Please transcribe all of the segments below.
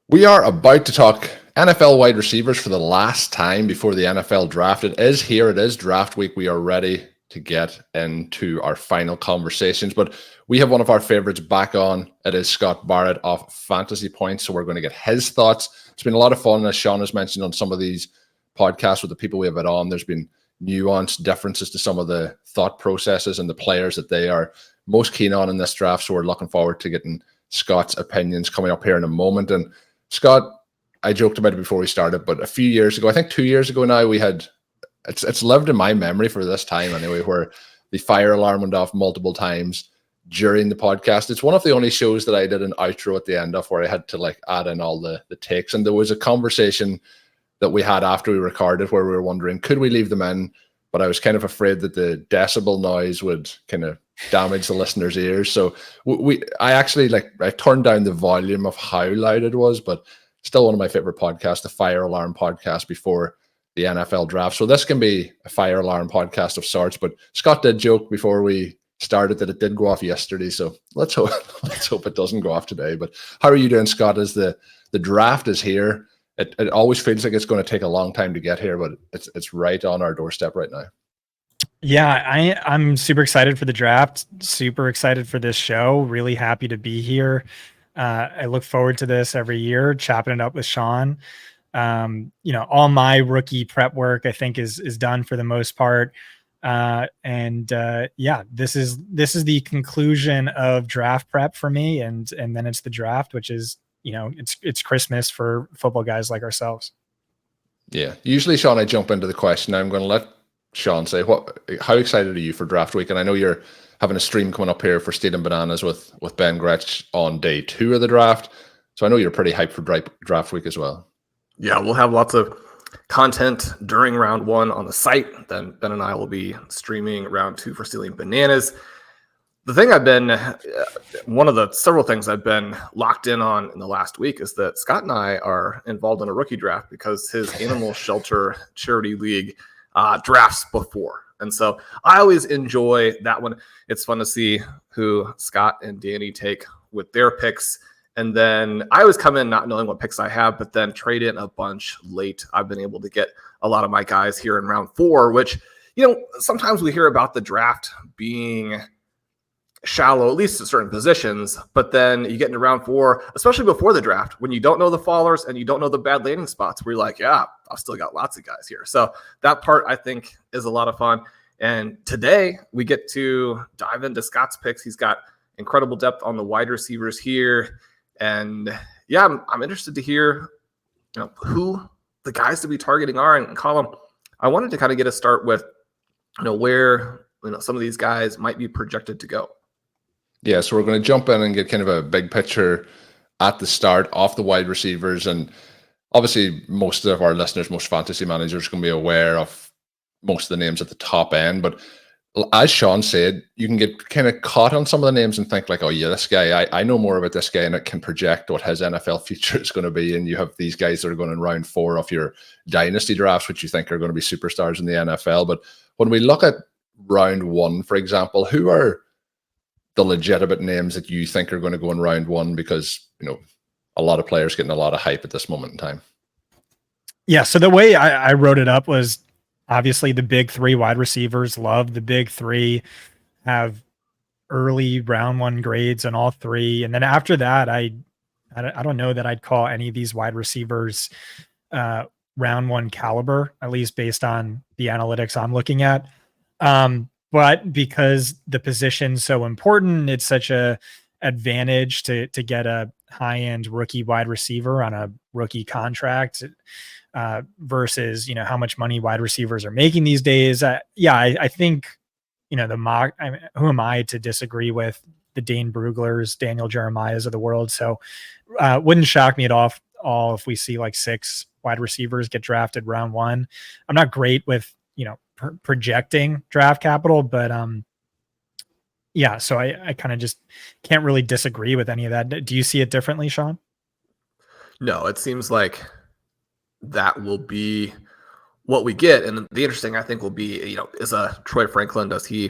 We are about to talk NFL wide receivers for the last time before the NFL draft. It is here. It is draft week. We are ready to get into our final conversations, but we have one of our favorites back on. It is Scott Barrett of Fantasy Points. So we're going to get his thoughts. It's been a lot of fun, as Shawn has mentioned on some of these podcasts with the people we have it on. There's been nuanced differences to some of the thought processes and the players that they are most keen on in this draft. So we're looking forward to getting Scott's opinions coming up here in a moment. And Scott, I joked about it before we started, but a few years ago, I think 2 years ago now, we had, it's lived in my memory for this time anyway, where the fire alarm went off multiple times during the podcast. It's one of the only shows that I did an outro at the end of where I had to like add in all the takes. And there was a conversation that we had after we recorded where we were wondering, could we leave them in? But I was kind of afraid that the decibel noise would kind of damage the listeners' ears. So I turned down the volume of how loud it was, but still one of my favorite podcasts, the Fire Alarm podcast before the NFL draft. So this can be a fire alarm podcast of sorts, but Scott did joke before we started that it did go off yesterday. So let's hope it doesn't go off today. But how are you doing, Scott, as the draft is here? It always feels like it's going to take a long time to get here, but it's right on our doorstep right now. Yeah, I'm super excited for the draft, super excited for this show, really happy to be here. I look forward to this every year, chopping it up with Shawn. All my rookie prep work, I think, is done for the most part. This is the conclusion of draft prep for me. And then it's the draft, which is, it's Christmas for football guys like ourselves. Yeah. Usually, Shawn, I jump into the question. I'm going to let Shawn say, how excited are you for draft week? And I know you're having a stream coming up here for Stealing Bananas with Ben Gretsch on day 2 of the draft. So I know you're pretty hyped for draft week as well. Yeah, we'll have lots of content during round 1 on the site. Then Ben and I will be streaming round 2 for Stealing Bananas. The thing one of the several things I've been locked in on in the last week is that Scott and I are involved in a rookie draft because his animal shelter charity league drafts before. And so I always enjoy that one. It's fun to see who Scott and Danny take with their picks. And then I always come in not knowing what picks I have, but then trade in a bunch late. I've been able to get a lot of my guys here in round 4, which, sometimes we hear about the draft being shallow, at least at certain positions, but then you get into round 4, especially before the draft, when you don't know the fallers and you don't know the bad landing spots, where you're like, yeah, I've still got lots of guys here. So that part, I think, is a lot of fun. And today we get to dive into Scott's picks. He's got incredible depth on the wide receivers here. And yeah, I'm interested to hear who the guys to be targeting are. And Colm, I wanted to kind of get a start with where some of these guys might be projected to go. Yeah, so we're going to jump in and get kind of a big picture at the start off the wide receivers. And obviously, most of our listeners, most fantasy managers, are going to be aware of most of the names at the top end. But as Shawn said, you can get kind of caught on some of the names and think like, oh yeah, this guy, I know more about this guy, and it can project what his NFL future is going to be. And you have these guys that are going in round 4 of your dynasty drafts, which you think are going to be superstars in the NFL. But when we look at round 1, for example, who are the legitimate names that you think are going to go in round 1? Because, a lot of players getting a lot of hype at this moment in time. Yeah. So the way I wrote it up was obviously the big 3 wide receivers. Love the big 3, have early round 1 grades on all 3. And then after that, I don't know that I'd call any of these wide receivers round 1 caliber, at least based on the analytics I'm looking at. But because the position's so important, it's such a advantage to get a high-end rookie wide receiver on a rookie contract versus, how much money wide receivers are making these days. I think, who am I to disagree with the Dane Bruglers, Daniel Jeremiahs of the world? So wouldn't shock me at all if we see like 6 wide receivers get drafted round 1. I'm not great with, projecting draft capital, but so I kind of just can't really disagree with any of that. Do you see it differently, Shawn? No, it seems like that will be what we get. And the interesting, I think, will be, is a Troy Franklin, does he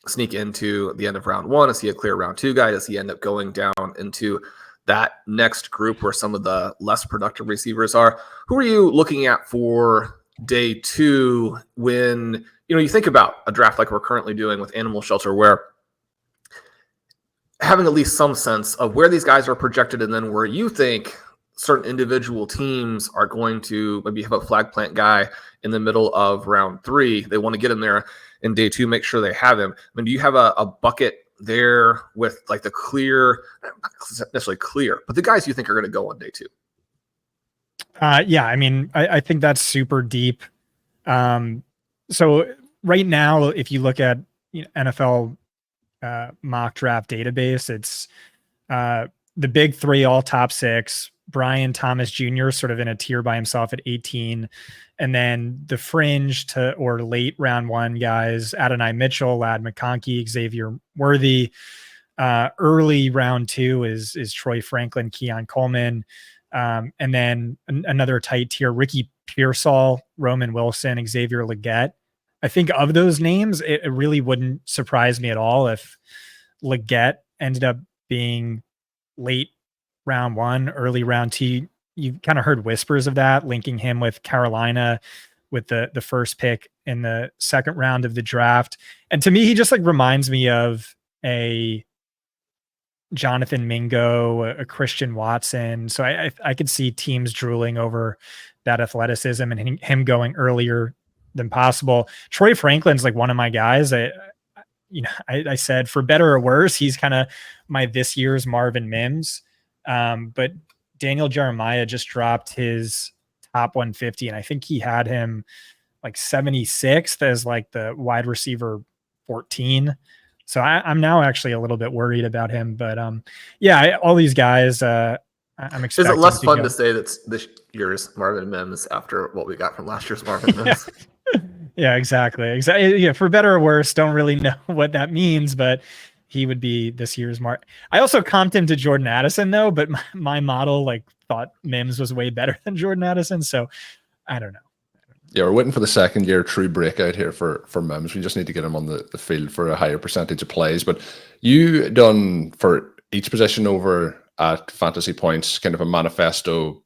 sneak into the end of round 1? Is he a clear round 2 guy? Does he end up going down into that next group where some of the less productive receivers are. Who are you looking at for day 2 when you think about a draft like we're currently doing with Animal Shelter, where having at least some sense of where these guys are projected and then where you think certain individual teams are going to maybe have a flag plant guy in the middle of round 3. They want to get him there in day 2, make sure they have him. I mean, do you have a bucket there with like the clear, not necessarily clear, but the guys you think are going to go on day 2? Yeah, I mean, I think that's super deep. So right now, if you look at NFL mock draft database, it's the big 3, all top 6. Brian Thomas Jr. sort of in a tier by himself at 18. And then the fringe or late round 1 guys, Adonai Mitchell, Lad McConkey, Xavier Worthy. Early round 2 is Troy Franklin, Keon Coleman. And then another tight tier, Ricky Pearsall, Roman Wilson, Xavier Legette. I think of those names, it really wouldn't surprise me at all if Legette ended up being late round 1, early round 2. You've kind of heard whispers of that, linking him with Carolina with the first pick in the second round of the draft. And to me, he just like reminds me of a Jonathan Mingo, a Christian Watson. So I could see teams drooling over that athleticism and him going earlier than possible. Troy Franklin's like one of my guys. I said, for better or worse, he's kind of my this year's Marvin Mims. But Daniel Jeremiah just dropped his top 150, and I think he had him like 76th as like the wide receiver 14. So I'm now actually a little bit worried about him. But all these guys, I'm expecting. Is it less fun to say that's this year's Marvin Mims after what we got from last year's Marvin Mims? Yeah, exactly. Yeah, for better or worse, don't really know what that means, but he would be this year's Mark. I also comped him to Jordan Addison though, but my model like thought Mims was way better than Jordan Addison. So I don't know. Yeah, we're waiting for the second year true breakout here for Mims. We just need to get him on the field for a higher percentage of plays. But you done for each position over at Fantasy Points kind of a manifesto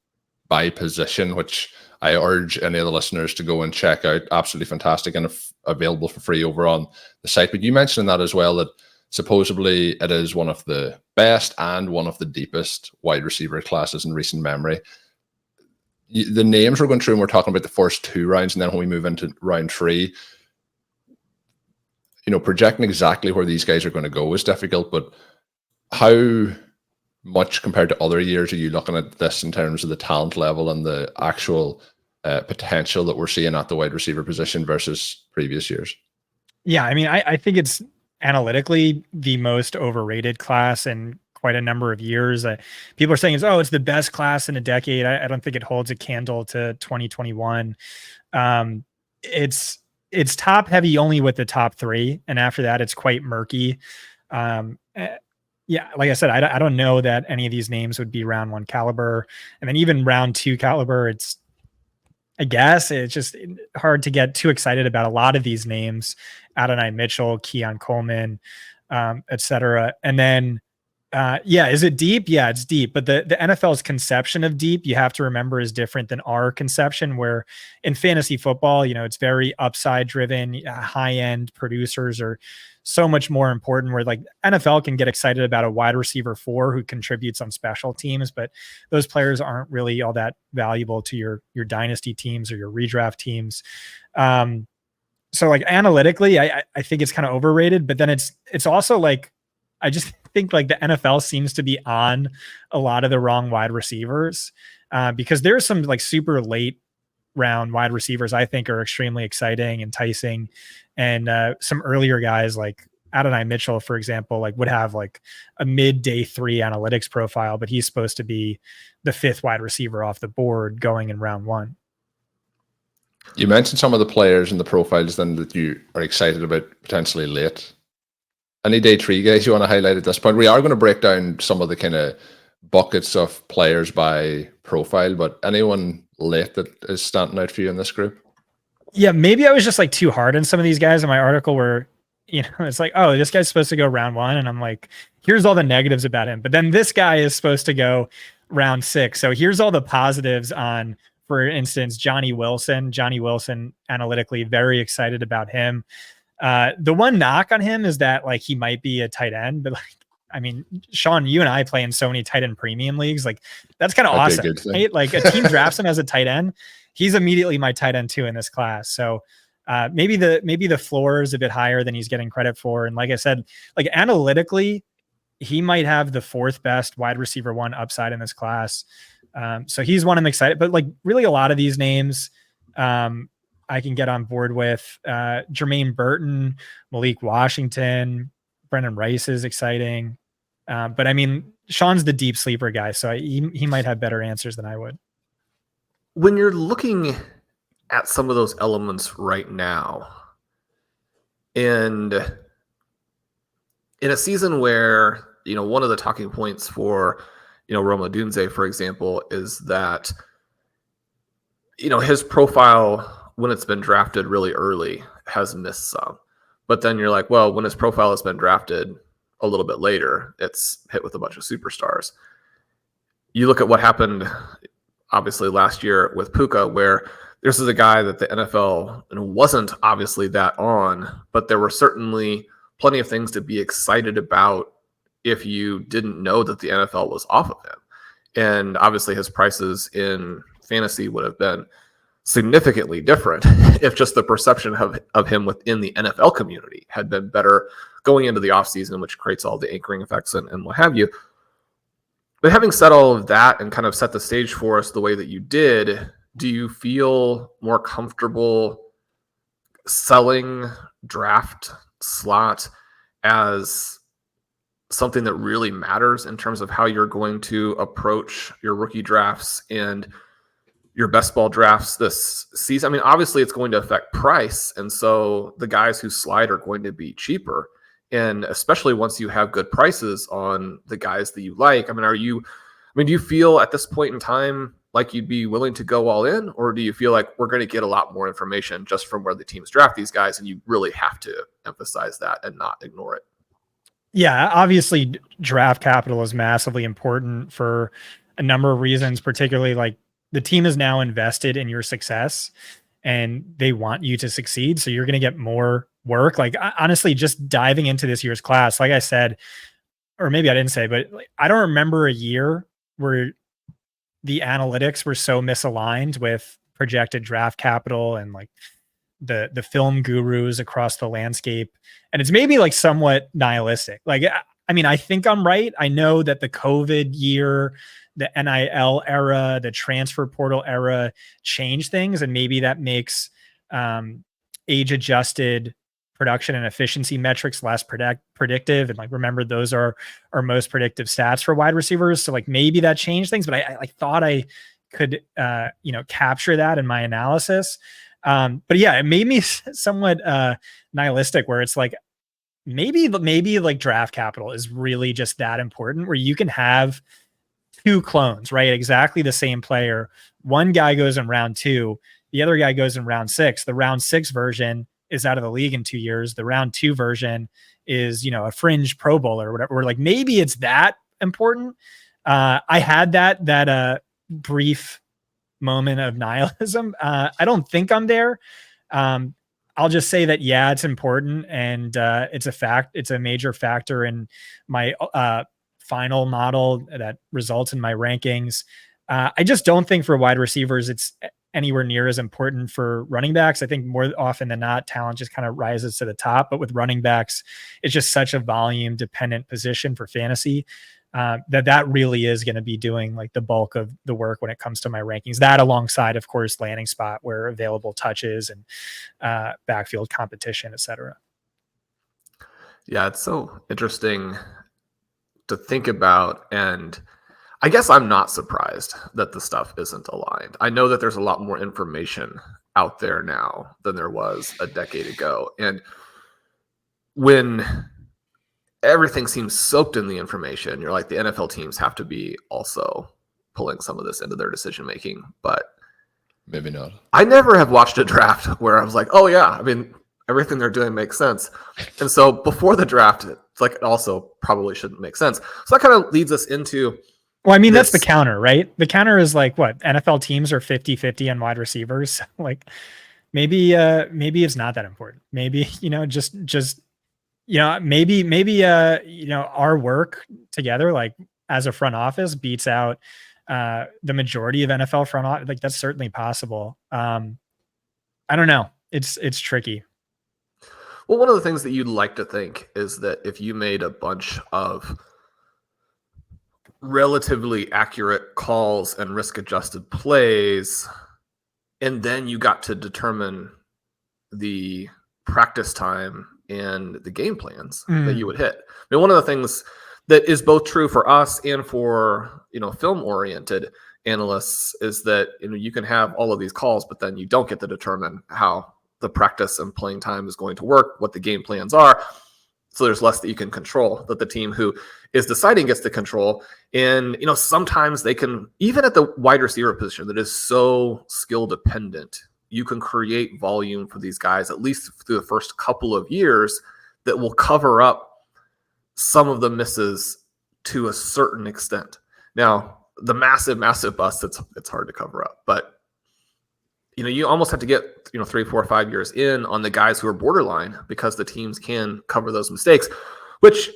by position, which I urge any of the listeners to go and check out. Absolutely fantastic and available for free over on the site. But you mentioned that as well, that supposedly it is one of the best and one of the deepest wide receiver classes in recent memory. The names we're going through, and we're talking about the first 2 rounds, and then when we move into round 3, projecting exactly where these guys are going to go is difficult. But how much compared to other years are you looking at this in terms of the talent level and the actual potential that we're seeing at the wide receiver position versus previous years? Yeah, I mean, I think it's analytically the most overrated class in quite a number of years. People are saying it's the best class in a decade. I don't think it holds a candle to 2021. It's top heavy only with the top 3, and after that it's quite murky. Yeah, like I said, I don't know that any of these names would be round 1 caliber, and then even round 2 caliber. I guess it's just hard to get too excited about a lot of these names: Adonai Mitchell, Keon Coleman, etc. And then, is it deep? Yeah, it's deep. But the NFL's conception of deep, you have to remember, is different than our conception, where in fantasy football, it's very upside driven. High end producers are so much more important, where like NFL can get excited about a wide receiver 4 who contributes on special teams, but those players aren't really all that valuable to your dynasty teams or your redraft teams. So like analytically, I think it's kind of overrated, but then it's also like, I just think like the NFL seems to be on a lot of the wrong wide receivers, because there's some like super late round wide receivers I think are extremely exciting, enticing, and some earlier guys like Adonai Mitchell, for example, like would have like a mid day 3 analytics profile, but he's supposed to be the 5th wide receiver off the board going in round 1. You mentioned some of the players and the profiles then that you are excited about potentially late. Any day 3 guys you want to highlight at this point? We are going to break down some of the kind of buckets of players by profile, but anyone late that is standing out for you in this group? Yeah, maybe I was just like too hard on some of these guys in my article, where it's like, oh, this guy's supposed to go round 1. And I'm like, here's all the negatives about him. But then this guy is supposed to go round 6. So here's all the positives on, for instance, Johnny Wilson, analytically very excited about him. The one knock on him is that like, he might be a tight end, but like, I mean, Shawn, you and I play in so many tight end premium leagues. Like that's kind of awesome, right? Like a team drafts him as a tight end. He's immediately my tight end 2 in this class. So maybe the floor is a bit higher than he's getting credit for. And like I said, like analytically, he might have the 4th best wide receiver 1 upside in this class. So he's one I'm excited, but like really a lot of these names I can get on board with. Jermaine Burton, Malik Washington, Brendan Rice is exciting. But I mean, Shawn's the deep sleeper guy, so he might have better answers than I would. When you're looking at some of those elements right now, and in a season where, one of the talking points for, Roma Dunze, for example, is that, his profile, when it's been drafted really early, has missed some. But then you're like, well, when his profile has been drafted a little bit later, it's hit with a bunch of superstars. You look at what happened, obviously, last year with Puka, where this is a guy that the NFL wasn't obviously that on, but there were certainly plenty of things to be excited about if you didn't know that the NFL was off of him. And obviously his prices in fantasy would have been significantly different if just the perception of him within the NFL community had been better going into the offseason, which creates all the anchoring effects and what have you. But having said all of that and kind of set the stage for us the way that you did, do you feel more comfortable selling draft slot as something that really matters in terms of how you're going to approach your rookie drafts and your best ball drafts this season? I mean, obviously it's going to affect price. And so the guys who slide are going to be cheaper. And especially once you have good prices on the guys that you like, I mean, do you feel at this point in time like you'd be willing to go all in, or do you feel like we're going to get a lot more information just from where the teams draft these guys and you really have to emphasize that and not ignore it? Yeah, obviously draft capital is massively important for a number of reasons, particularly like the team is now invested in your success and they want you to succeed. So you're going to get more work. Like honestly, just diving into this year's class, like I said, or maybe I didn't say, but like, I don't remember a year where the analytics were so misaligned with projected draft capital and like the film gurus across the landscape. And it's maybe like somewhat nihilistic. Like, I mean, I think I'm right. I know that the COVID year, the NIL era, the transfer portal era changed things. And maybe that makes age adjusted production and efficiency metrics less predictive. And like, remember, those are our most predictive stats for wide receivers. So like maybe that changed things, but I thought I could, capture that in my analysis. But yeah, it made me somewhat nihilistic, where it's like, maybe like draft capital is really just that important, where you can have 2 clones, right? Exactly the same player. One guy goes in round 2, the other guy goes in round 6. The round 6 version is out of the league in 2 years. The round 2 version is, a fringe Pro Bowler or whatever. Or like maybe it's that important. I had that brief moment of nihilism. I don't think I'm there. I'll just say that, yeah, it's important. And it's a fact. It's a major factor in my final model that results in my rankings. I just don't think for wide receivers, it's anywhere near as important for running backs. I think more often than not, talent just kind of rises to the top. But with running backs, it's just such a volume dependent position for fantasy that really is going to be doing like the bulk of the work when it comes to my rankings. That alongside, of course, landing spot, where available touches and backfield competition, et cetera. Yeah, it's so interesting to think about. And I guess I'm not surprised that the stuff isn't aligned. I know that there's a lot more information out there now than there was a decade ago. And when everything seems soaked in the information, you're like, the NFL teams have to be also pulling some of this into their decision making. But maybe not. I never have watched a draft where I was like, oh yeah, I mean, everything they're doing makes sense. And so before the draft, it's like it also probably shouldn't make sense. So that kind of leads us into. Well, I mean, that's the counter, right? The counter is like what NFL teams are 50-50 on wide receivers. Like maybe it's not that important. Maybe, maybe our work together, like as a front office, beats out the majority of NFL front office. Like that's certainly possible. I don't know. It's tricky. Well, one of the things that you'd like to think is that if you made a bunch of relatively accurate calls and risk-adjusted plays, and then you got to determine the practice time and the game plans that you would hit. I mean, one of the things that is both true for us and for, film-oriented analysts is that, you can have all of these calls, but then you don't get to determine how the practice and playing time is going to work, what the game plans are. So there's less that you can control, that the team who is deciding gets to control. And, sometimes they can, even at the wide receiver position that is so skill dependent, you can create volume for these guys, at least through the first couple of years, that will cover up some of the misses to a certain extent. Now, the massive bust, it's hard to cover up, but you almost have to get 3, 4, 5 years in on the guys who are borderline, because the teams can cover those mistakes, which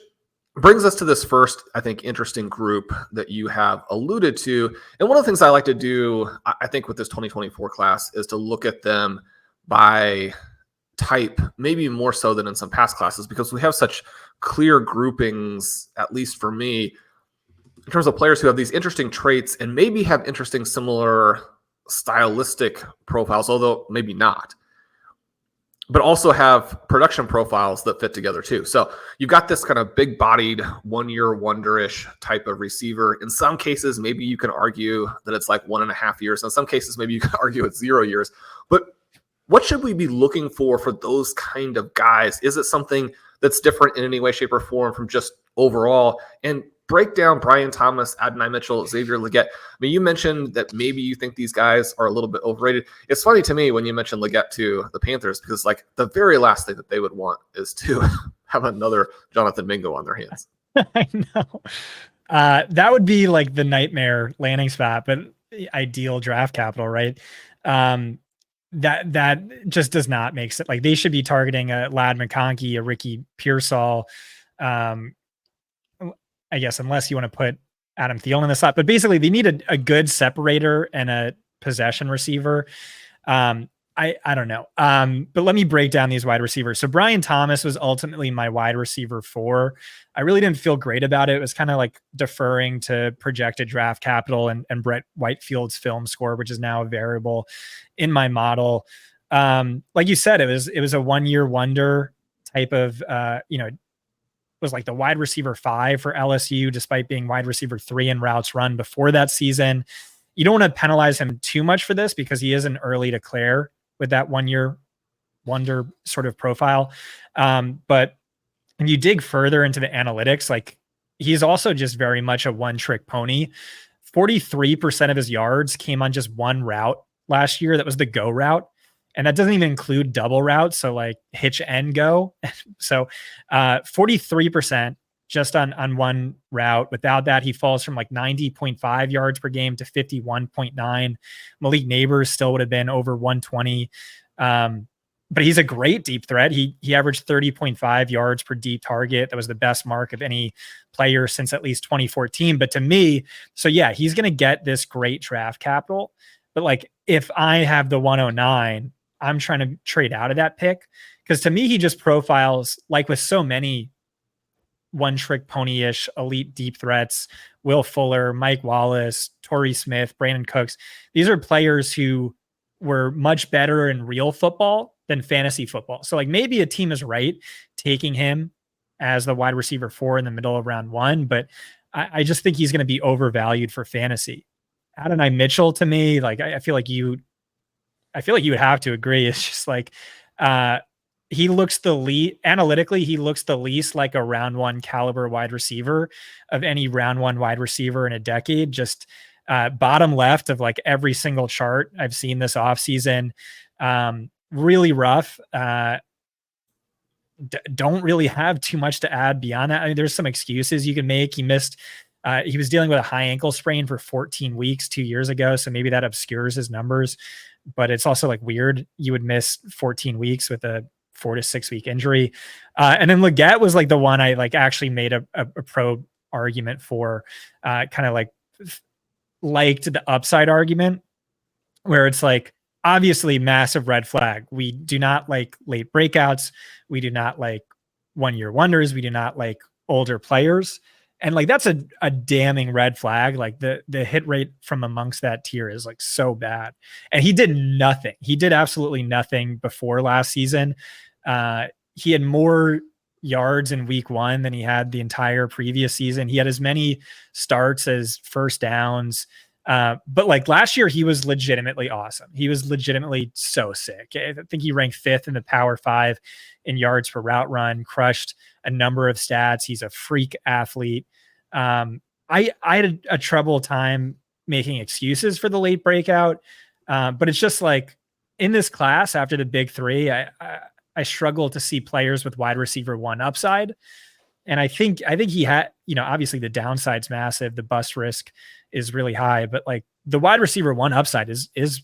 brings us to this first, I think, interesting group that you have alluded to. And one of the things I like to do, I think, with this 2024 class is to look at them by type, maybe more so than in some past classes, because we have such clear groupings, at least for me, in terms of players who have these interesting traits and maybe have interesting similar stylistic profiles, although maybe not, but also have production profiles that fit together too. So you've got this kind of big-bodied, one-year wonder-ish type of receiver. In some cases, maybe you can argue that it's like 1.5 years. In some cases, maybe you can argue it's 0 years. But what should we be looking for those kind of guys? Is it something that's different in any way, shape, or form from just overall? And break down Brian Thomas, Adonai Mitchell, Xavier, Legette. I mean, you mentioned that maybe you think these guys are a little bit overrated. It's funny to me when you mentioned Legette to the Panthers, because like the very last thing that they would want is to have another Jonathan Mingo on their hands. I know. That would be like the nightmare landing spot, but ideal draft capital, right? That just does not make sense. Like they should be targeting a Lad McConkey, a Ricky Pearsall, I guess, unless you want to put Adam Thielen in the slot. But basically, they need a good separator and a possession receiver. I don't know. But let me break down these wide receivers. So Brian Thomas was ultimately my wide receiver 4. I really didn't feel great about it. It was kind of like deferring to projected draft capital and Brett Whitefield's film score, which is now a variable in my model. Like you said, it was a 1-year wonder type of, was like the wide receiver 5 for LSU, despite being wide receiver 3 in routes run before that season. You don't want to penalize him too much for this because he is an early declare with that 1-year wonder sort of profile. But when you dig further into the analytics, like he's also just very much a one-trick pony. 43% of his yards came on just one route last year. That was the go route. And that doesn't even include double routes. So like hitch and go. So 43% just on one route. Without that, he falls from like 90.5 yards per game to 51.9. Malik Neighbors still would have been over 120. But he's a great deep threat. He averaged 30.5 yards per deep target. That was the best mark of any player since at least 2014. But to me, so yeah, he's going to get this great draft capital. But like if I have the 109, I'm trying to trade out of that pick, because to me, he just profiles, like with so many one-trick pony-ish elite deep threats, Will Fuller, Mike Wallace, Torrey Smith, Brandon Cooks. These are players who were much better in real football than fantasy football. So like maybe a team is right taking him as the wide receiver 4 in the middle of round 1, but I just think he's going to be overvalued for fantasy. Adonai Mitchell, to me, like I feel like you would have to agree. It's just like he looks analytically, he looks the least like a round 1 caliber wide receiver of any round 1 wide receiver in a decade. Just bottom left of like every single chart I've seen this offseason. Really rough. don't really have too much to add beyond that. I mean, there's some excuses you can make. He missed. He was dealing with a high ankle sprain for 14 weeks 2 years ago, so maybe that obscures his numbers. But it's also like weird you would miss 14 weeks with a 4 to 6 week injury. And then Legette was like the one I like actually made a pro argument for, kind of like liked the upside argument, where it's like, obviously massive red flag. We do not like late breakouts. We do not like 1 year wonders. We do not like older players. And like, that's a damning red flag. Like the hit rate from amongst that tier is like so bad. And he did nothing. He did absolutely nothing before last season. He had more yards in week 1 than he had the entire previous season. He had as many starts as first downs. But like last year, he was legitimately awesome. He was legitimately so sick. I think he ranked 5th in the Power 5 in yards per route run, crushed a number of stats. He's a freak athlete. I had a trouble time making excuses for the late breakout. But it's just like in this class after the big 3, I struggle to see players with wide receiver 1 upside. And I think he had, obviously the downside's massive. The bust risk is really high, but like the wide receiver 1 upside is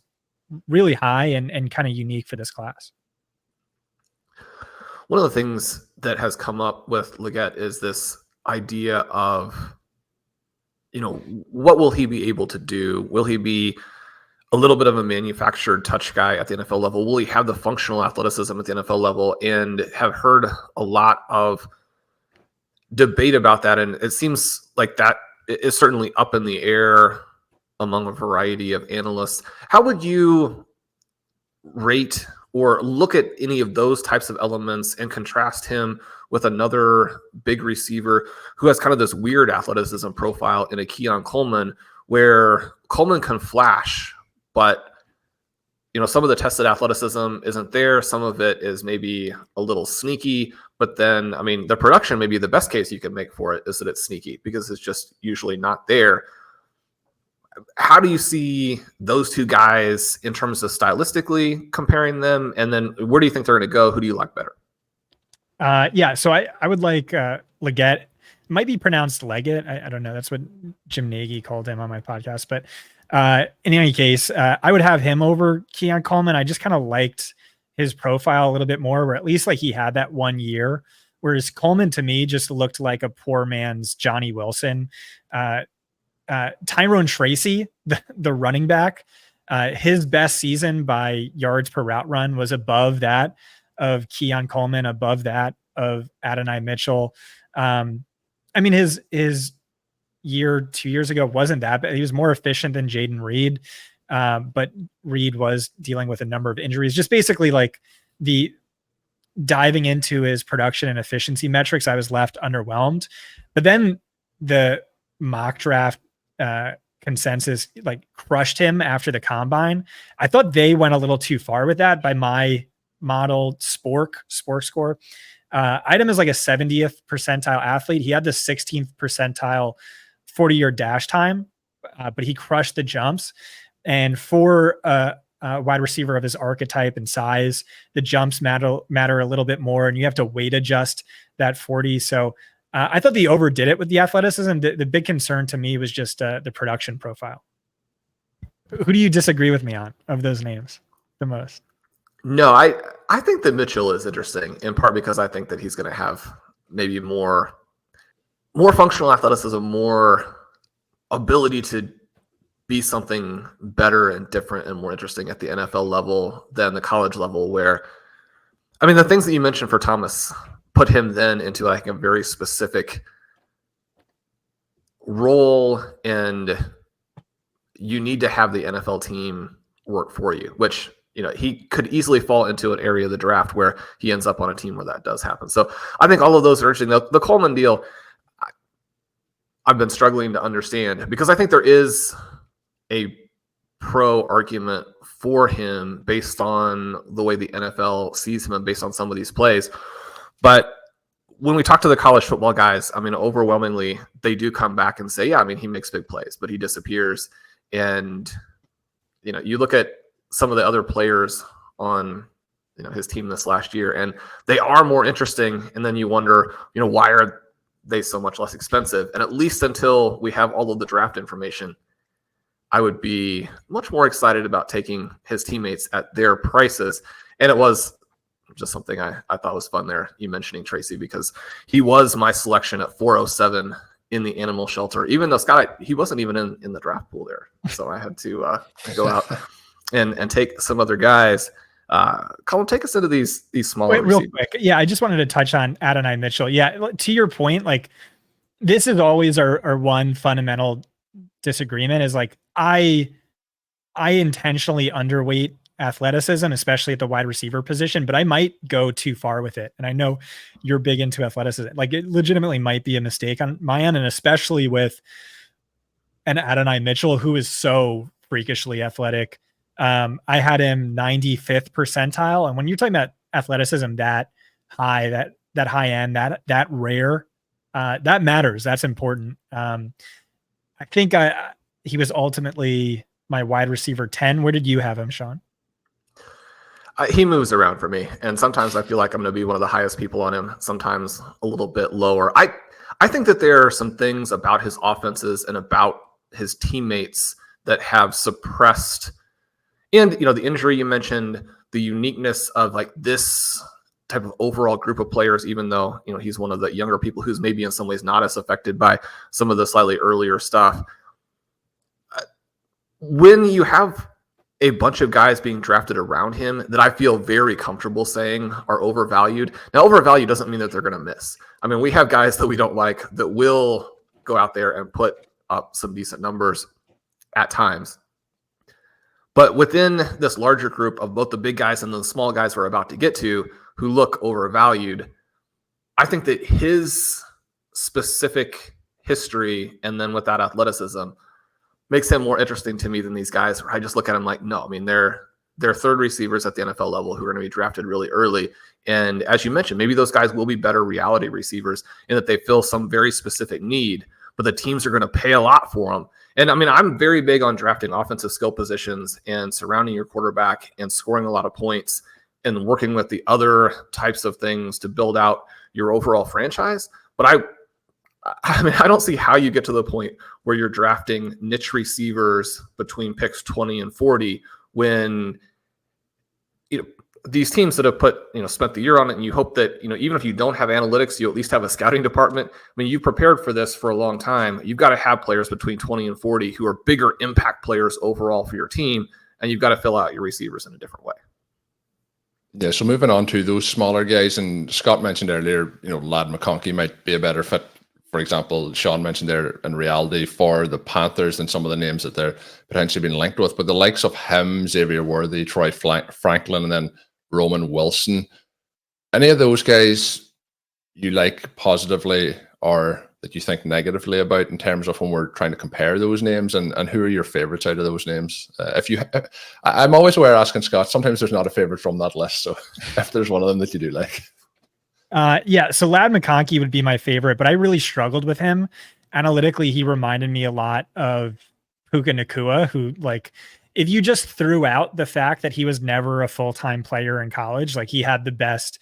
really high and kind of unique for this class. One of the things that has come up with Legette is this idea of, what will he be able to do? Will he be a little bit of a manufactured touch guy at the NFL level? Will he have the functional athleticism at the NFL level? And have heard a lot of debate about that. And it seems like that is certainly up in the air among a variety of analysts. How would you rate or look at any of those types of elements and contrast him with another big receiver who has kind of this weird athleticism profile in a Keon Coleman, where Coleman can flash, but some of the tested athleticism isn't there. Some of it is maybe a little sneaky, but then, the production, maybe the best case you can make for it is that it's sneaky because it's just usually not there. How do you see those two guys in terms of stylistically comparing them? And then where do you think they're going to go? Who do you like better? So I would like Legette. It might be pronounced Legette. I don't know. That's what Jim Nagy called him on my podcast. But in any case, I would have him over Keon Coleman. I just kind of liked his profile a little bit more, where at least like he had that 1 year, whereas Coleman to me just looked like a poor man's Johnny Wilson. Tyrone Tracy, the running back, his best season by yards per route run was above that of Keon Coleman, above that of Adonai Mitchell. His year 2 years ago wasn't that bad. He was more efficient than Jaden Reed, but Reed was dealing with a number of injuries. Just basically like the diving into his production and efficiency metrics, I was left underwhelmed. But then the mock draft consensus like crushed him after the combine. I thought they went a little too far with that by my model Spork score. Item is like a 70th percentile athlete. He had the 16th percentile 40-yard dash time, but he crushed the jumps. And for a wide receiver of his archetype and size, the jumps matter a little bit more, and you have to weight adjust that 40. So I thought they overdid it with the athleticism. The big concern to me was just the production profile. Who do you disagree with me on of those names the most? No, I think that Mitchell is interesting, in part because I think that he's going to have maybe more functional athleticism, more ability to be something better and different and more interesting at the NFL level than the college level, where, the things that you mentioned for Thomas put him then into like a very specific role, and you need to have the NFL team work for you, which, he could easily fall into an area of the draft where he ends up on a team where that does happen. So I think all of those are interesting. The Coleman deal, I've been struggling to understand, because I think there is a pro argument for him based on the way the NFL sees him and based on some of these plays. But when we talk to the college football guys, overwhelmingly, they do come back and say, yeah, he makes big plays, but he disappears. And, you look at some of the other players on his team this last year, and they are more interesting. And then you wonder, why are they so much less expensive? And at least until we have all of the draft information, I would be much more excited about taking his teammates at their prices. And it was just something I thought was fun there, you mentioning Tracy, because he was my selection at 407 in the animal shelter, even though Scott, he wasn't even in the draft pool there. So I had to go out and take some other guys. Colm, take us into these smaller real quick. Yeah, I just wanted to touch on Adonai Mitchell. Yeah, to your point, like this is always our one fundamental disagreement is like I intentionally underweight athleticism, especially at the wide receiver position, but I might go too far with it. And I know you're big into athleticism. Like it legitimately might be a mistake on my end, and especially with an Adonai Mitchell who is so freakishly athletic. I had him 95th percentile. And when you're talking about athleticism that high, that high end, that rare, that matters. That's important. I think he was ultimately my wide receiver 10. Where did you have him, Shawn? He moves around for me, and sometimes I feel like I'm going to be one of the highest people on him, sometimes a little bit lower. I think that there are some things about his offenses and about his teammates that have suppressed, and the injury you mentioned, the uniqueness of like this type of overall group of players, even though he's one of the younger people who's maybe in some ways not as affected by some of the slightly earlier stuff. When you have a bunch of guys being drafted around him that I feel very comfortable saying are overvalued. Now, overvalued doesn't mean that they're going to miss. I mean, we have guys that we don't like that will go out there and put up some decent numbers at times. But within this larger group of both the big guys and the small guys we're about to get to who look overvalued, I think that his specific history and then with that athleticism makes him more interesting to me than these guys where I just look at him like, no, I mean, they're third receivers at the NFL level who are going to be drafted really early. And as you mentioned, maybe those guys will be better reality receivers in that they fill some very specific need, but the teams are going to pay a lot for them. And I mean, I'm very big on drafting offensive skill positions and surrounding your quarterback and scoring a lot of points and working with the other types of things to build out your overall franchise. But I mean, I don't see how you get to the point where you're drafting niche receivers between picks 20 and 40 when these teams that have spent the year on it, and you hope that even if you don't have analytics, you at least have a scouting department. I mean, you've prepared for this for a long time. You've got to have players between 20 and 40 who are bigger impact players overall for your team, and you've got to fill out your receivers in a different way. Yeah, so moving on to those smaller guys, and Scott mentioned earlier, lad McConkey might be a better fit. For example, Shawn mentioned there in reality for the Panthers and some of the names that they're potentially being linked with. But the likes of him, Xavier Worthy, Troy Franklin, and then Roman Wilson, any of those guys you like positively or that you think negatively about in terms of when we're trying to compare those names, and who are your favorites out of those names? I'm always aware asking Scott, sometimes there's not a favorite from that list. So if there's one of them that you do like. Yeah, so Lad McConkey would be my favorite, but I really struggled with him. Analytically, he reminded me a lot of Puka Nacua, who, like, if you just threw out the fact that he was never a full-time player in college, like he had the best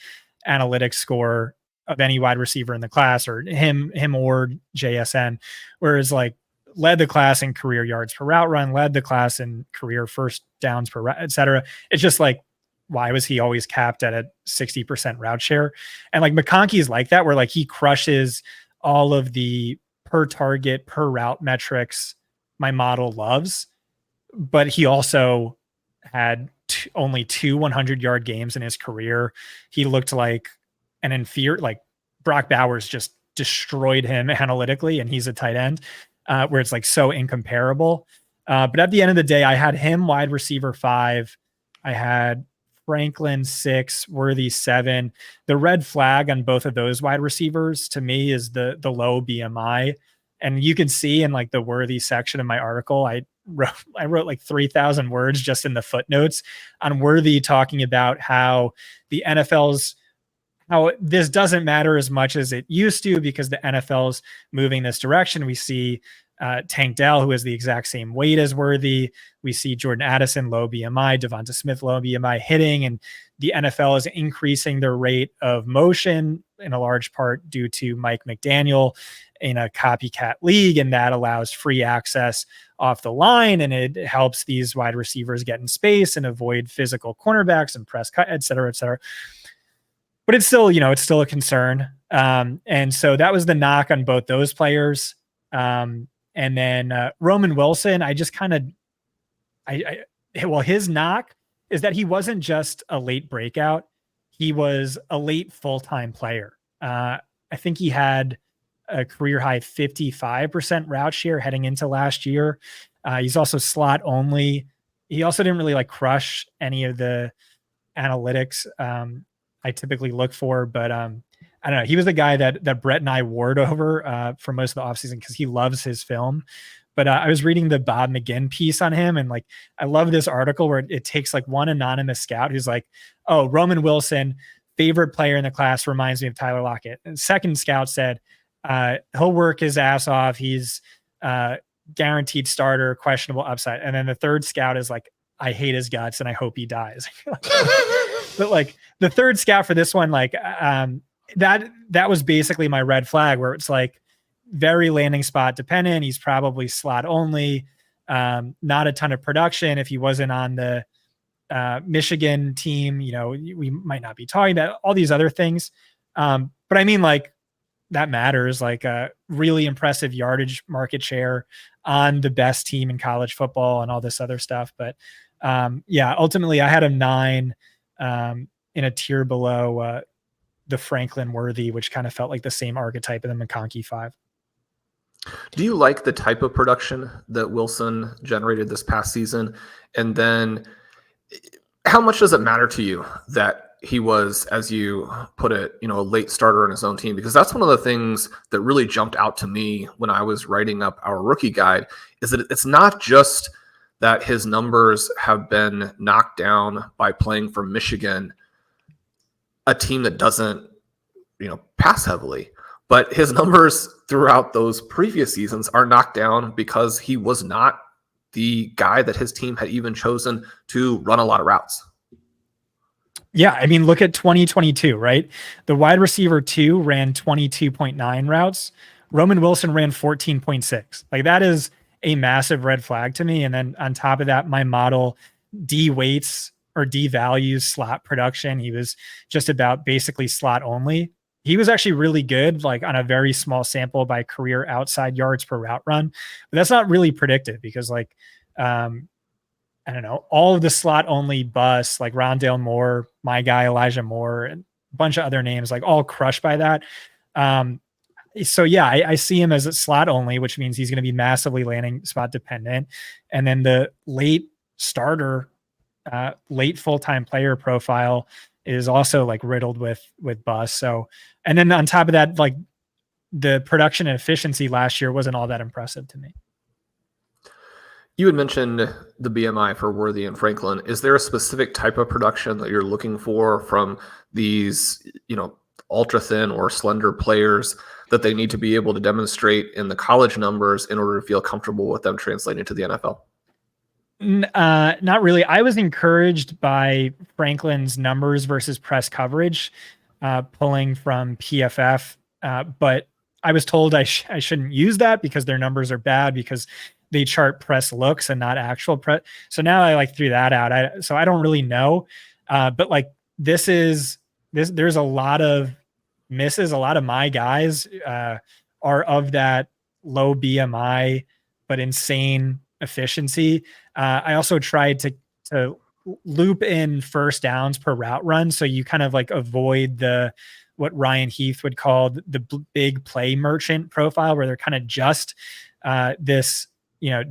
analytics score of any wide receiver in the class, or him or JSN, whereas like led the class in career yards per route run, led the class in career first downs per route, et cetera. It's just like, why was he always capped at a 60% route share? And like McConkey is like that, where like he crushes all of the per target, per route metrics my model loves, but he also had only 2 100-yard games in his career. He looked like an inferior, like Brock Bowers just destroyed him analytically, and he's a tight end, where it's like so incomparable. But at the end of the day, I had him wide receiver 5. I had Franklin 6, Worthy 7. The red flag on both of those wide receivers to me is the low BMI. And you can see in like the Worthy section of my article, I wrote like 3,000 words just in the footnotes on Worthy, talking about how the how this doesn't matter as much as it used to because the NFL's moving this direction. We see Tank Dell, who is the exact same weight as Worthy. We see Jordan Addison, low BMI, Devonta Smith, low BMI hitting, and the NFL is increasing their rate of motion in a large part due to Mike McDaniel in a copycat league. And that allows free access off the line. And it helps these wide receivers get in space and avoid physical cornerbacks and press cut, et cetera, et cetera. But it's still, it's still a concern. And so that was the knock on both those players. And then Roman Wilson, I just kind of, his knock is that he wasn't just a late breakout. He was a late full-time player. I think he had a career high 55% route share heading into last year. He's also slot only. He also didn't really crush any of the analytics I typically look for, but I don't know. He was the guy that Brett and I warred over for most of the offseason because he loves his film. But I was reading the Bob McGinn piece on him, and I love this article where it takes one anonymous scout who's like, "Oh, Roman Wilson, favorite player in the class, reminds me of Tyler Lockett." And second scout said, "He'll work his ass off. He's guaranteed starter, questionable upside." And then the third scout is like, "I hate his guts and I hope he dies." But the third scout for this one, that was basically my red flag, where it's very landing spot dependent. He's probably slot only, not a ton of production. If he wasn't on the Michigan team, we might not be talking about all these other things. But I mean, that matters, really impressive yardage market share on the best team in college football and all this other stuff. But ultimately I had him 9 in a tier below the Franklin Worthy, which kind of felt like the same archetype of the McConkey 5. Do you like the type of production that Wilson generated this past season? And then how much does it matter to you that he was, as you put it, a late starter on his own team? Because that's one of the things that really jumped out to me when I was writing up our rookie guide, is that it's not just that his numbers have been knocked down by playing for Michigan, a team that doesn't, pass heavily. But his numbers throughout those previous seasons are knocked down because he was not the guy that his team had even chosen to run a lot of routes. Yeah, I mean, look at 2022, right? The wide receiver 2 ran 22.9 routes. Roman Wilson ran 14.6. That is a massive red flag to me. And then on top of that, my model de-weights or devalues slot production. He was just about basically slot only. He was actually really good, on a very small sample by career outside yards per route run. But that's not really predictive because I don't know, all of the slot only busts like Rondale Moore, my guy, Elijah Moore, and a bunch of other names, all crushed by that. So yeah, I see him as a slot only, which means he's going to be massively landing spot dependent. And then the late starter, late full-time player profile is also riddled with busts. So, and then on top of that, the production and efficiency last year wasn't all that impressive to me. You had mentioned the BMI for Worthy and Franklin. Is there a specific type of production that you're looking for from these, ultra thin or slender players that they need to be able to demonstrate in the college numbers in order to feel comfortable with them translating to the NFL? Not really. I was encouraged by Franklin's numbers versus press coverage, pulling from PFF. But I was told I shouldn't use that because their numbers are bad because they chart press looks and not actual press. So now I threw that out. So I don't really know. But there's a lot of misses. A lot of my guys are of that low BMI, but insane efficiency. I also tried to loop in first downs per route run. So you kind of avoid what Ryan Heath would call the big play merchant profile, where they're kind of just this,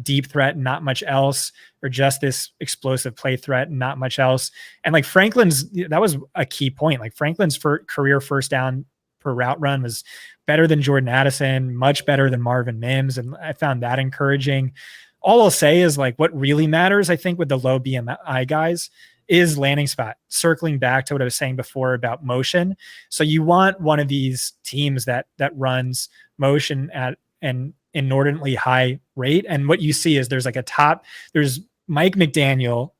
deep threat and not much else, or just this explosive play threat and not much else. And Franklin's, that was a key point. Franklin's career first down per route run was better than Jordan Addison, much better than Marvin Mims. And I found that encouraging. All I'll say is what really matters, I think, with the low BMI guys is landing spot, circling back to what I was saying before about motion. So you want one of these teams that runs motion in inordinately high rate. And what you see is there's Mike McDaniel,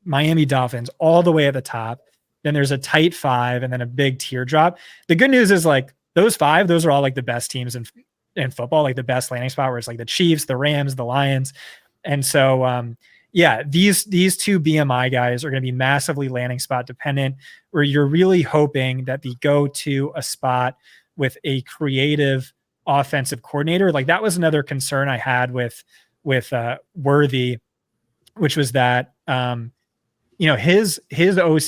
Miami Dolphins, all the way at the top. Then there's a tight 5 and then a big teardrop. The good news is like those 5, those are all like the best teams in football, like the best landing spot, where it's like the Chiefs, the Rams, the Lions. And so, these two BMI guys are going to be massively landing spot dependent, where you're really hoping that they go to a spot with a creative offensive coordinator. Like that was another concern I had with Worthy, which was that, his OC,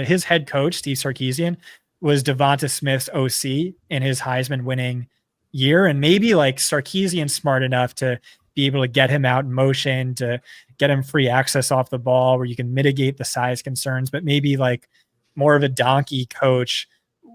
his head coach, Steve Sarkisian, was Devonta Smith's OC in his Heisman winning year. And maybe like Sarkisian's smart enough to be able to get him out in motion, to get him free access off the ball where you can mitigate the size concerns, but maybe like more of a donkey coach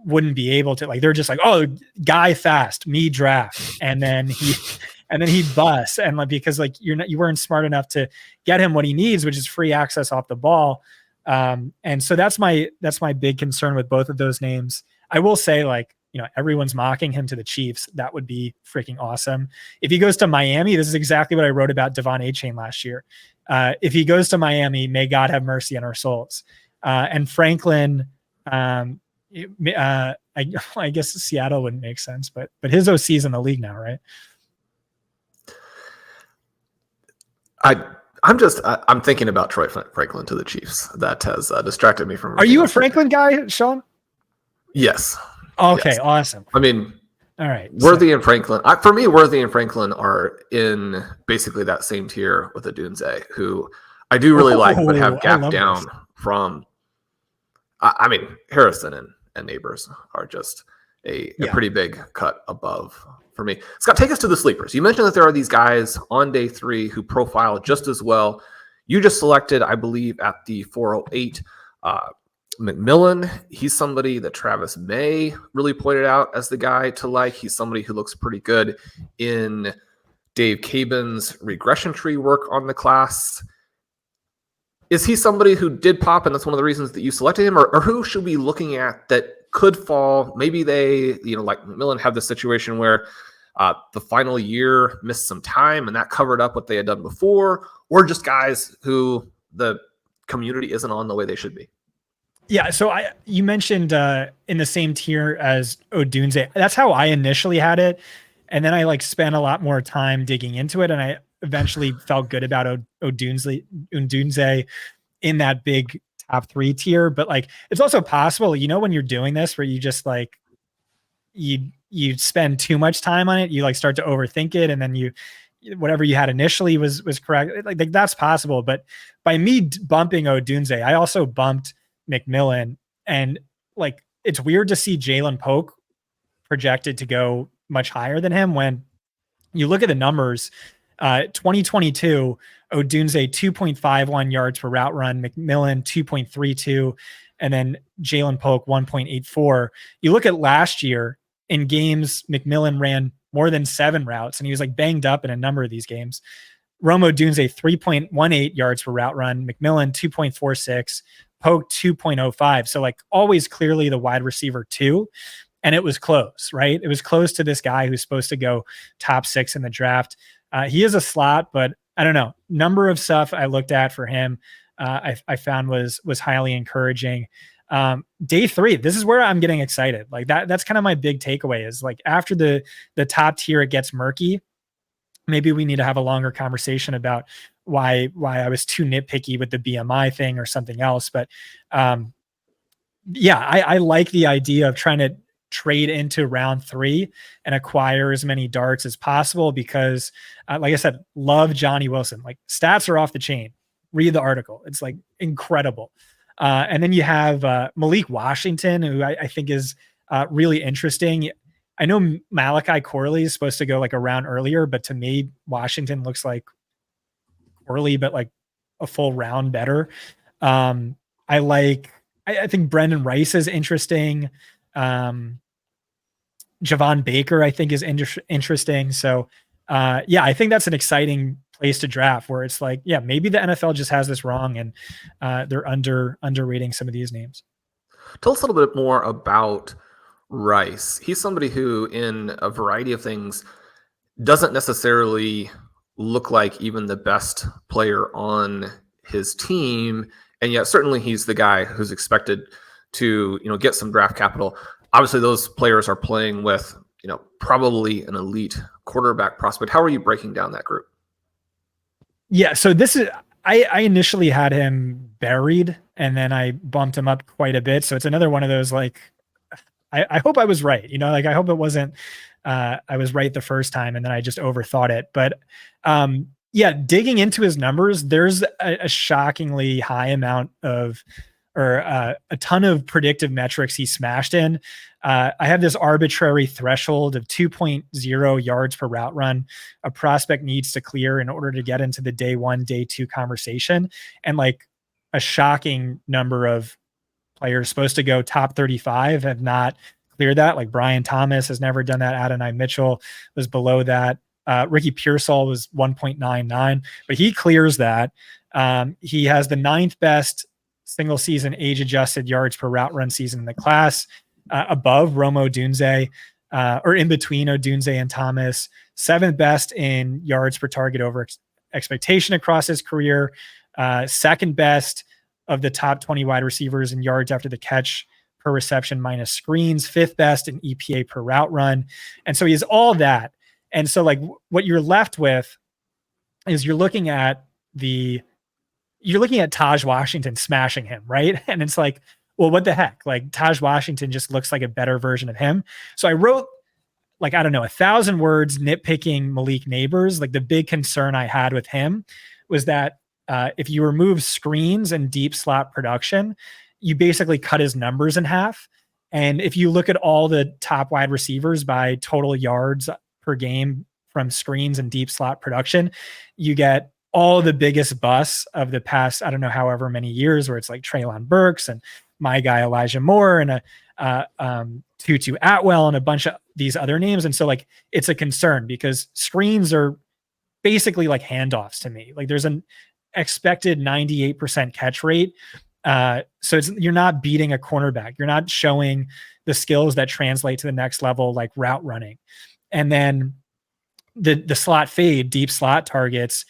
wouldn't be able to, like, they're just like, oh, guy fast, me draft. And then he busts. And like, because like you weren't smart enough to get him what he needs, which is free access off the ball. And so that's my big concern with both of those names. I will say, like, everyone's mocking him to the Chiefs. That would be freaking awesome. If he goes to Miami, this is exactly what I wrote about Devon Achane last year. If he goes to Miami, may God have mercy on our souls. And Franklin, I guess Seattle wouldn't make sense, but his OC's in the league now, right? I'm thinking about Troy Franklin to the Chiefs. That has distracted me from. Are you a Franklin guy, Shawn? Yes. Okay, yes. Awesome. I mean, all right. Worthy and Franklin. For me, Worthy and Franklin are in basically that same tier with Adunze, who I do really like, but have gapped down from. I mean, Harrison and Neighbors are just a pretty big cut above for me. Scott, take us to the sleepers. You mentioned that there are these guys on day 3 who profile just as well. You just selected, I believe, at the 408, McMillan. He's somebody that Travis May really pointed out as the guy to like. He's somebody who looks pretty good in Dave Cabin's regression tree work on the class. Is he somebody who did pop, and that's one of the reasons that you selected him, or who should we be looking at that could fall? Maybe they, like McMillan, have the situation where the final year missed some time and that covered up what they had done before, or just guys who the community isn't on the way they should be. Yeah, so you mentioned in the same tier as Odunze. That's how I initially had it, and then I spent a lot more time digging into it, and I eventually felt good about Odunze in that big top 3 tier. But it's also possible, when you're doing this, where you just you spend too much time on it, you start to overthink it, and then whatever you had initially was correct. That's possible. But by me bumping Odunze, I also bumped McMillan, and it's weird to see Jalen Polk projected to go much higher than him when you look at the numbers. 2022, Odunze 2.51 yards per route run, McMillan 2.32, and then Jalen Polk 1.84. You look at last year in games, McMillan ran more than 7 routes, and he was banged up in a number of these games. Rome Odunze 3.18 yards per route run, McMillan 2.46, Polk 2.05. So always clearly the wide receiver 2. And it was close, right? It was close to this guy who's supposed to go top 6 in the draft. He is a slot, but I don't know. Number of stuff I looked at for him, I found was highly encouraging. Day 3, this is where I'm getting excited. That's kind of my big takeaway is after the top tier, it gets murky. Maybe we need to have a longer conversation about why I was too nitpicky with the BMI thing or something else. But I like the idea of trying to trade into round 3 and acquire as many darts as possible because like I said, love Johnny Wilson. Stats are off the chain. Read the article. It's incredible. And then you have Malik Washington, who I think is really interesting. I know Malachi Corley is supposed to go a round earlier, but to me, Washington looks like Corley, but a full round better. I think Brendan Rice is interesting. Javon Baker, I think, is interesting. So, I think that's an exciting place to draft where it's maybe the NFL just has this wrong and they're underrating some of these names. Tell us a little bit more about Rice. He's somebody who, in a variety of things, doesn't necessarily look like even the best player on his team, and yet certainly he's the guy who's expected to, get some draft capital. Obviously, those players are playing with, probably an elite quarterback prospect. How are you breaking down that group? Yeah, so this is I initially had him buried, and then I bumped him up quite a bit. So it's another one of those, like, I hope I was right. Like, I hope it wasn't I was right the first time and then I just overthought it. But yeah, digging into his numbers, there's a shockingly high amount of, or a ton of predictive metrics he smashed in. I have this arbitrary threshold of 2.0 yards per route run a prospect needs to clear in order to get into the day 1, day 2 conversation. And like a shocking number of players supposed to go top 35 have not cleared that. Like Brian Thomas has never done that. Adonai Mitchell was below that. Ricky Pearsall was 1.99, but he clears that. He has the 9th best single season age adjusted yards per route run season in the class, above Romo Odunze, or in between Odunze and Thomas. 7th best in yards per target over expectation across his career. 2nd best of the top 20 wide receivers in yards after the catch per reception minus screens. 5th best in EPA per route run. And so he has all that. And so like what you're left with is you're looking at TAHJ Washington smashing him, right? And it's like, well, what the heck? Like TAHJ Washington just looks like a better version of him. So I wrote, like, I don't know, 1,000 words nitpicking Malik Neighbors. Like the big concern I had with him was that if you remove screens and deep slot production, you basically cut his numbers in half. And if you look at all the top wide receivers by total yards per game from screens and deep slot production, you get all the biggest busts of the past, I don't know, however many years, where it's like Treylon Burks and my guy Elijah Moore and Tutu Atwell and a bunch of these other names. And so like, it's a concern because screens are basically like handoffs to me. Like there's an expected 98% catch rate. So you're not beating a cornerback. You're not showing the skills that translate to the next level, like route running. And then the slot fade, deep slot targets,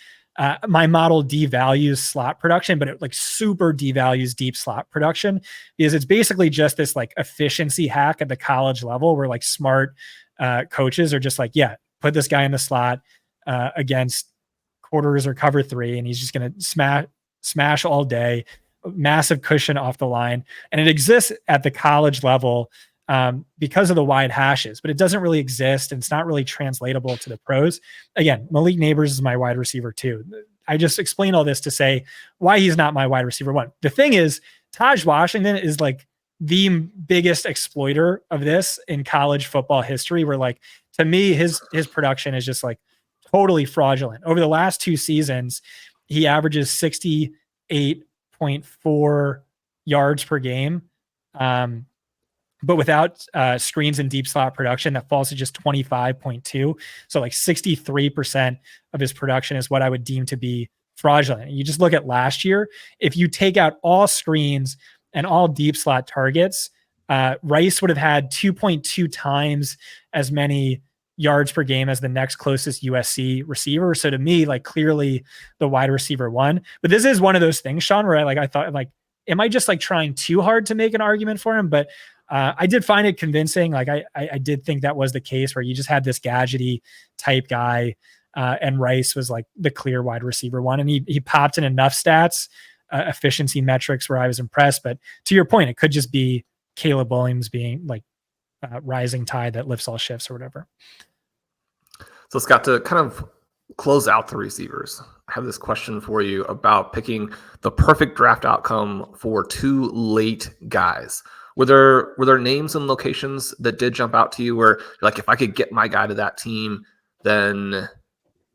my model devalues slot production, but it like super devalues deep slot production because it's basically just this like efficiency hack at the college level where like smart coaches are just like, yeah, put this guy in the slot against quarters or cover 3, and he's just going to smash all day, massive cushion off the line. And it exists at the college level because of the wide hashes, but it doesn't really exist and it's not really translatable to the pros. Again, Malik Neighbors is my wide receiver 2. I just explained all this to say why he's not my wide receiver 1. The thing is, TAHJ Washington is like the biggest exploiter of this in college football history, where like, to me, his production is just like totally fraudulent. Over the last 2 seasons, he averages 68.4 yards per game. But without screens and deep slot production, that falls to just 25.2. So like 63% of his production is what I would deem to be fraudulent. And you just look at last year, if you take out all screens and all deep slot targets, Rice would have had 2.2 times as many yards per game as the next closest USC receiver. So to me, like clearly the wide receiver 1. But this is one of those things, Shawn, where I thought like, am I just like trying too hard to make an argument for him? But I did find it convincing. Like I did think that was the case, where you just had this gadgety type guy, and Rice was like the clear wide receiver 1, and he popped in enough stats, efficiency metrics where I was impressed. But to your point, it could just be Caleb Williams being like rising tide that lifts all ships or whatever. So Scott, to kind of close out the receivers, I have this question for you about picking the perfect draft outcome for 2 late guys. Were there names and locations that did jump out to you where you're like, if I could get my guy to that team, then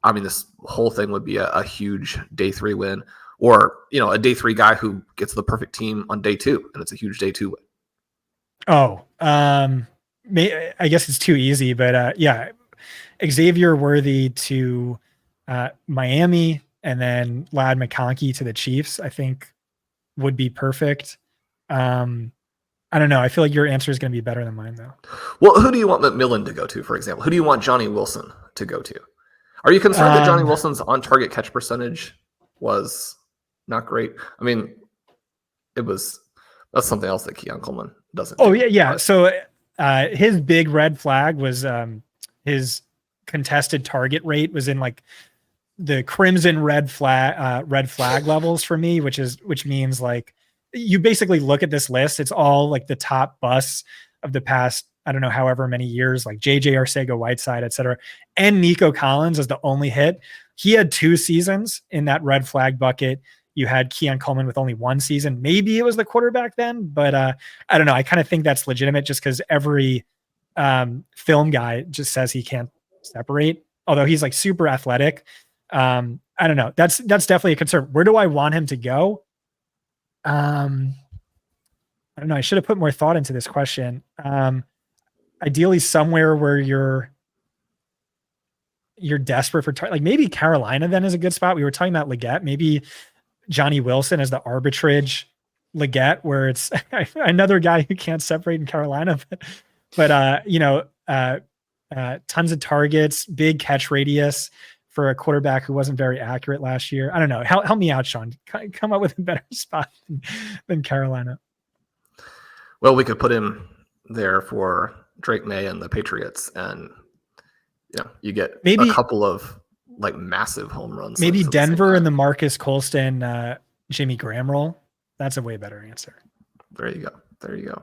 I mean, this whole thing would be a huge day 3 win, or, a day 3 guy who gets the perfect team on day 2 and it's a huge day 2 win? Oh, I guess it's too easy, but yeah, Xavier Worthy to Miami and then Lad McConkey to the Chiefs, I think would be perfect. I don't know. I feel like your answer is going to be better than mine, though. Well, who do you want McMillan to go to, for example? Who do you want Johnny Wilson to go to. Are you concerned that Johnny Wilson's on-target catch percentage was not great? I mean, that's something else that Keon Coleman doesn't. Oh, yeah. So his big red flag was his contested target rate was in like the crimson red flag levels for me, which means like you basically look at this list. It's all like the top busts of the past, I don't know, however many years, like JJ Arcega-Whiteside, et cetera. And Nico Collins is the only hit. He had 2 seasons in that red flag bucket. You had Keon Coleman with only 1 season. Maybe it was the quarterback then, but I don't know. I kind of think that's legitimate just because every film guy just says he can't separate, although he's like super athletic. I don't know. That's definitely a concern. Where do I want him to go? I don't know. I should have put more thought into this question. Ideally somewhere where you're desperate for like maybe Carolina then is a good spot. We were talking about Legette, maybe Johnny Wilson as the arbitrage Legette, where it's another guy who can't separate in Carolina, but tons of targets, big catch radius for a quarterback who wasn't very accurate last year. I don't know. Help me out, Shawn. Come up with a better spot than Carolina. Well, we could put him there for Drake May and the Patriots, and you get maybe a couple of like massive home runs. Maybe Denver and the Marcus Colston, Jimmy Graham role. That's a way better answer. There you go.